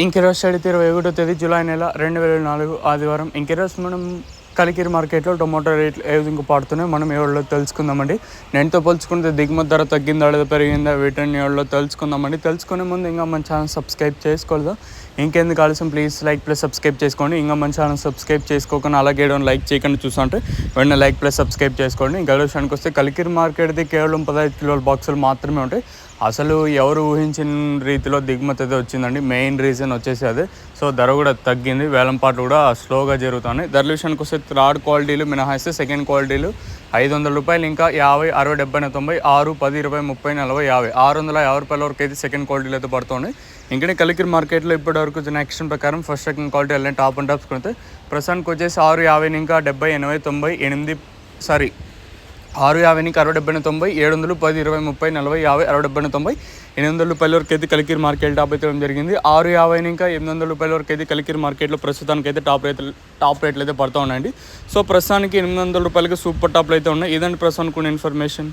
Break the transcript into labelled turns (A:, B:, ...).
A: ఇంకెరోజు study 21వ తేదీ July నెల 2024 ఆదివారం. ఇంకెరోజు మనం కలికిరి మార్కెట్లో టొమాటో రేట్లు ఏ విధంగా పడుతున్నాయో మనం ఎవరిలో తెలుసుకుందామండి. నేనుతో పోల్చుకుంటే దిగుమతి ధర తగ్గిందా లేదా పెరిగిందా వీటిని ఎవరిలో తెలుసుకుందామండి. తెలుసుకునే ముందు ఇంకా మన ఛానల్ సబ్స్క్రైబ్ చేసుకోలేదు. ఇంకెందుకు ఆలస్యం, ప్లీజ్ లైక్ ప్లస్ సబ్స్క్రైబ్ చేసుకోండి. ఇంకా మన ఛానల్ సబ్స్క్రైబ్ చేసుకోకుండా అలాగే లైక్ చేయకుండా చూస్తుంటే వెంటనే లైక్ ప్లస్ సబ్స్క్రైబ్ చేసుకోండి. ఇంకా విషయానికి వస్తే కలికిరి మార్కెట్ది కేవలం 15 కిలోల బాక్సులు మాత్రమే ఉంటాయి. అసలు ఎవరు ఊహించిన రీతిలో దిగుమతి అయితే వచ్చిందండి. మెయిన్ రీజన్ వచ్చేసి అదే. సో ధర కూడా తగ్గింది, వేలంపాట్లు కూడా స్లోగా జరుగుతున్నాయి. ధరల విషయానికి వస్తే థర్డ్ క్వాలిటీలు మినహాయిస్తే సెకండ్ క్వాలిటీలు 500 రూపాయలు, ఇంకా 50, 60, 70, 90, 6, 10, 20, 30, 40, 50, 650 రూపాయల వరకు అయితే సెకండ్ క్వాలిటీలు అయితే పడుతున్నాయి. ఇంకా కలికిరి మార్కెట్లో ఇప్పటి వరకు యాక్షన్ ప్రకారం ఫస్ట్ సెకండ్ క్వాలిటీ వెళ్ళిన టాప్ అండ్ టాప్స్ కొంటే ప్రస్తుతానికి వచ్చేసి 6, 50, ఇంకా 70, 80, 90, 8 సారీ 6, 50, ఇంకా 60, 70, 90, 700, 10, 20, 30, 40, 50, 60, 70, 90, 800 రూపాయల వరకు అయితే కలికిరి మార్కెట్ టాప్ అయితే జరిగింది. 6, 50, ఇంకా 800 రూపాయల వరకు అయితే కలికిరి మార్కెట్లో ప్రస్తుతానికి అయితే టాప్ రేట్లు అయితే పడుతూ ఉన్నాయండి. సో ప్రస్తుతానికి 800 రూపాయలకి సూపర్ టాప్లు అయితే ఉన్నాయి. ఇదండి ప్రస్తుతానికి ఉన్న ఇన్ఫర్మేషన్.